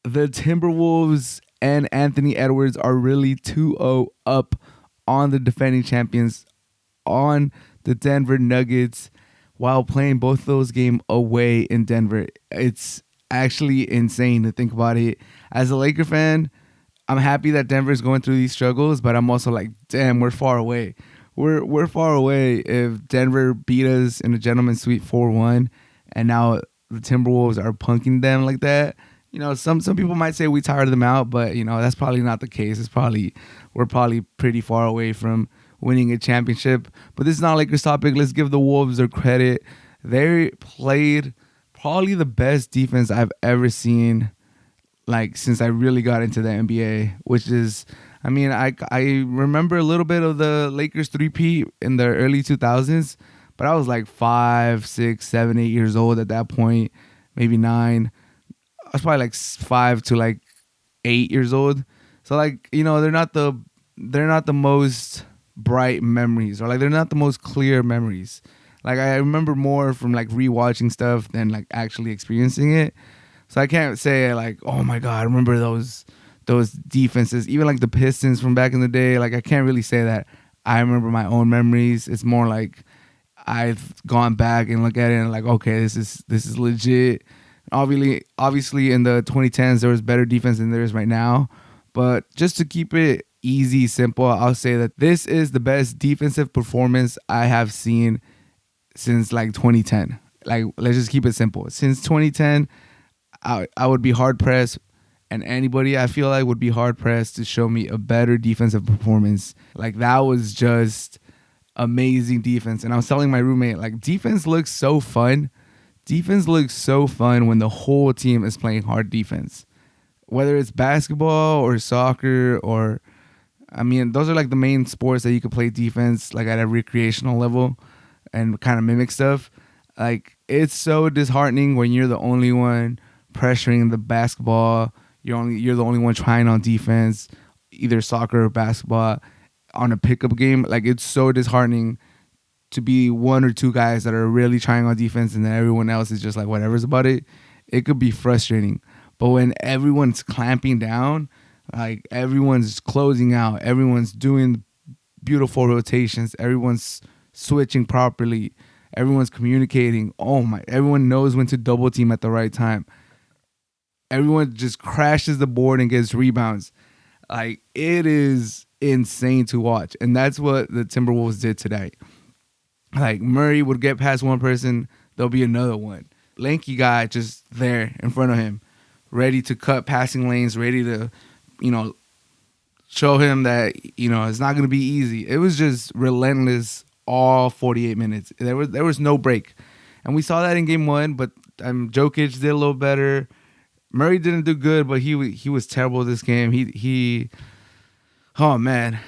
the Timberwolves and Anthony Edwards are really 2-0 up on the defending champions, on the Denver Nuggets, while playing both those games away in Denver. It's actually insane to think about it. As a Laker fan, I'm happy that Denver's going through these struggles, but I'm also like, damn, we're far away. We're far away. If Denver beat us in a gentleman's sweep 4-1, and now the Timberwolves are punking them like that, some people might say we tired them out, but that's probably not the case. We're probably pretty far away from winning a championship. But this is not a Lakers topic. Let's give the Wolves their credit. They played probably the best defense I've ever seen, like since I really got into the NBA, which is, I remember a little bit of the Lakers 3P in the early 2000s, but I was like 5, 6, 7, 8 years old at that point, maybe 9. I was probably like 5 to like 8 years old. So like, they're not the most bright memories, or like they're not the most clear memories. Like I remember more from like rewatching stuff than like actually experiencing it. So I can't say like, oh my God, I remember those defenses, even like the Pistons from back in the day. Like I can't really say that I remember my own memories. It's more like I've gone back and look at it and like, okay, this is legit. Obviously in the 2010s there was better defense than there is right now. But just to keep it easy, simple, I'll say that this is the best defensive performance I have seen since like 2010. Like, let's just keep it simple. Since 2010, I would be hard pressed, and anybody I feel like would be hard pressed to show me a better defensive performance. Like, that was just amazing defense. And I was telling my roommate, like, defense looks so fun. Defense looks so fun when the whole team is playing hard defense. Whether it's basketball or soccer or, those are like the main sports that you could play defense like at a recreational level and kind of mimic stuff. Like, it's so disheartening when you're the only one pressuring the basketball. You're the only one trying on defense, either soccer or basketball, on a pickup game. Like, it's so disheartening to be one or two guys that are really trying on defense and then everyone else is just like whatever's about it. It could be frustrating. But when everyone's clamping down, like everyone's closing out, everyone's doing beautiful rotations, everyone's switching properly, everyone's communicating. Everyone knows when to double team at the right time. Everyone just crashes the board and gets rebounds. Like, it is insane to watch. And that's what the Timberwolves did today. Like, Murray would get past one person, there'll be another one. Lanky guy just there in front of him, ready to cut passing lanes, ready to, show him that, it's not going to be easy. It was just relentless all 48 minutes. There was no break. And we saw that in game 1, but Jokic did a little better. Murray didn't do good, but he was terrible this game. Oh man,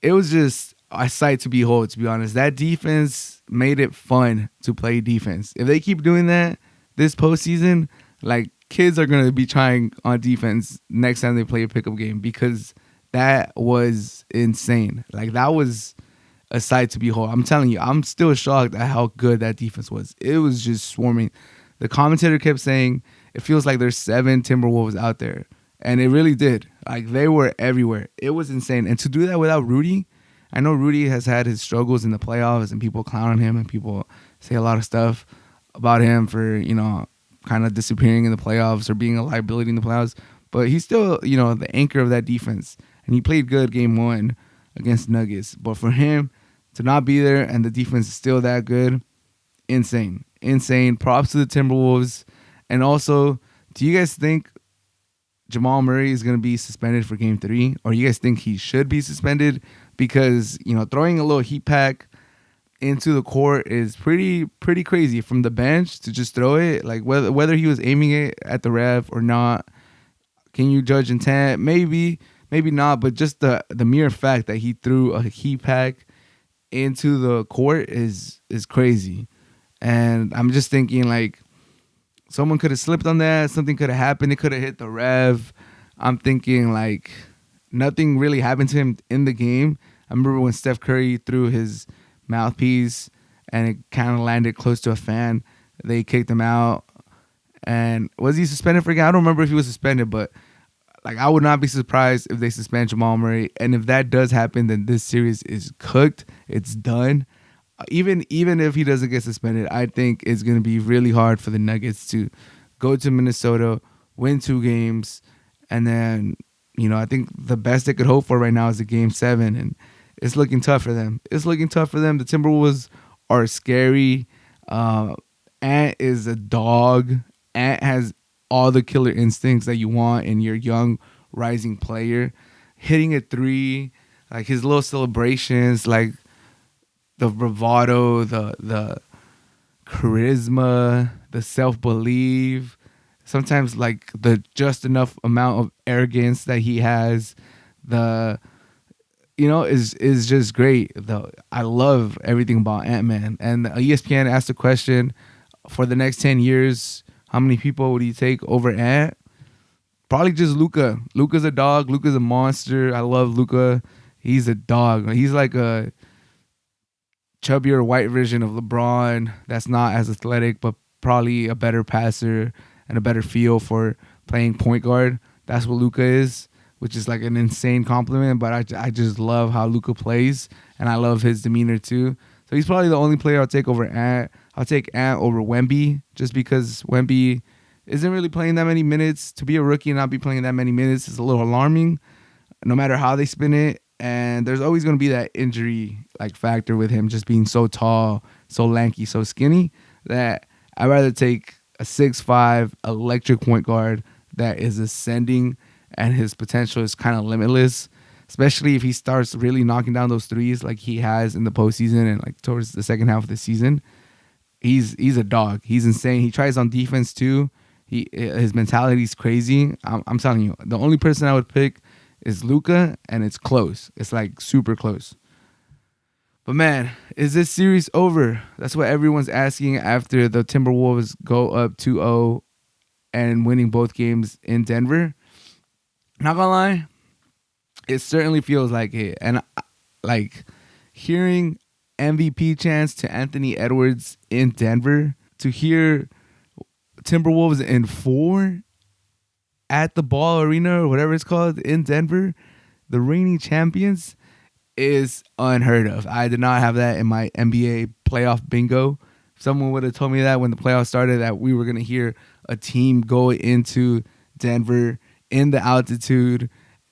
it was just a sight to behold, to be honest. That defense made it fun to play defense. If they keep doing that this postseason, like, kids are going to be trying on defense next time they play a pickup game, because that was insane. Like, that was a sight to behold. I'm telling you, I'm still shocked at how good that defense was. It was just swarming. The commentator kept saying, it feels like there's 7 Timberwolves out there. And it really did. Like, they were everywhere. It was insane. And to do that without Rudy, I know Rudy has had his struggles in the playoffs and people clown on him and people say a lot of stuff about him for, kind of disappearing in the playoffs or being a liability in the playoffs. But he's still, the anchor of that defense. And he played good game 1 against Nuggets. But for him to not be there and the defense is still that good, insane. Insane. Props to the Timberwolves. And also, do you guys think Jamal Murray is going to be suspended for game 3? Or you guys think he should be suspended? Because, throwing a little heat pack into the court is pretty crazy. From the bench to just throw it, like whether he was aiming it at the ref or not, can you judge intent? Maybe not, but just the mere fact that he threw a heat pack into the court is crazy. And I'm just thinking, like, someone could have slipped on that, something could have happened, it could have hit the ref. I'm thinking, like, nothing really happened to him in the game. I remember when Steph Curry threw his mouthpiece and it kind of landed close to a fan, they kicked him out. And was he suspended for a game? I don't remember if he was suspended, but like I would not be surprised if they suspend Jamal Murray. And if that does happen, then this series is cooked. It's done. Even if he doesn't get suspended, I think it's going to be really hard for the Nuggets to go to Minnesota, win 2 games, and then I think the best they could hope for right now is a Game 7, and it's looking tough for them. It's looking tough for them. The Timberwolves are scary. Ant is a dog. Ant has all the killer instincts that you want in your young rising player. Hitting a 3, like his little celebrations, like the bravado, the charisma, the self-belief, sometimes like the just enough amount of arrogance that he has, is just great. I love everything about Antman. And ESPN asked the question, for the next 10 years, how many people would he take over Ant? Probably just Luka. Luka's a dog. Luka's a monster. I love Luka. He's a dog. He's like a chubbier white version of LeBron that's not as athletic, but probably a better passer and a better feel for playing point guard. That's what Luka is, which is like an insane compliment, but I just love how Luka plays, and I love his demeanor too. So he's probably the only player I'll take over Ant. I'll take Ant over Wemby, just because Wemby isn't really playing that many minutes. To be a rookie and not be playing that many minutes is a little alarming, no matter how they spin it. And there's always going to be that injury like factor with him just being so tall, so lanky, so skinny, that I'd rather take a 6'5" electric point guard that is ascending and his potential is kind of limitless, especially if he starts really knocking down those threes like he has in the postseason and like towards the second half of the season. He's a dog. He's insane. He tries on defense too. His mentality is crazy. I'm telling you, the only person I would pick is Luka, and it's close. It's like super close. But man, is this series over? That's what everyone's asking after the Timberwolves go up 2-0 and winning both games in Denver. Not gonna lie, it certainly feels like it. And like hearing MVP chants to Anthony Edwards in Denver, to hear Timberwolves in 4 at the Ball Arena or whatever it's called in Denver, the reigning champions, is unheard of. I did not have that in my NBA playoff bingo. If someone would have told me that when the playoffs started, that we were going to hear a team go into Denver in the altitude,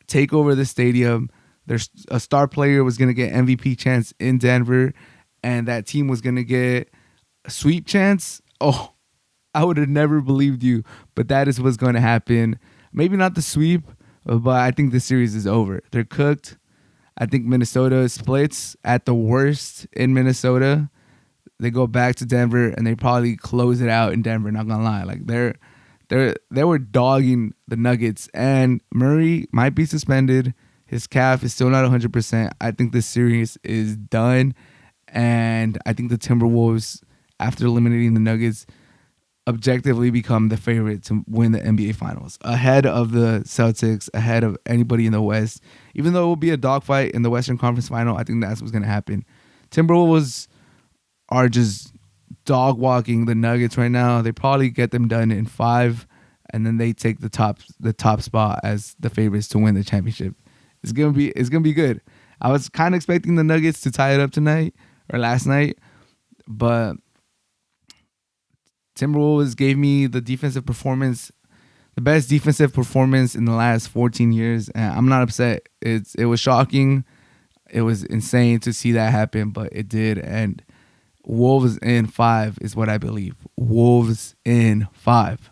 take over the stadium, there's a star player was going to get MVP chance in Denver, and that team was going to get a sweep chance, oh, I would have never believed you. But that is what's going to happen. Maybe not the sweep, but I think the series is over. They're cooked. I think Minnesota splits at the worst in Minnesota. They go back to Denver and they probably close it out in Denver. Not gonna lie, like they were dogging the Nuggets, and Murray might be suspended. His calf is still not 100%. I think this series is done, and I think the Timberwolves, after eliminating the Nuggets, objectively become the favorite to win the NBA Finals, ahead of the Celtics, ahead of anybody in the West. Even though it will be a dogfight in the Western Conference Final, I think that's what's going to happen. Timberwolves are just dog walking the Nuggets right now. They probably get them done in 5, and then they take the top spot as the favorites to win the championship. It's gonna be good. I was kind of expecting the Nuggets to tie it up tonight or last night, but Timberwolves gave me the defensive performance, the best defensive performance in the last 14 years, and I'm not upset. It was shocking. It was insane to see that happen, but it did. And Wolves in 5 is what I believe. Wolves in 5.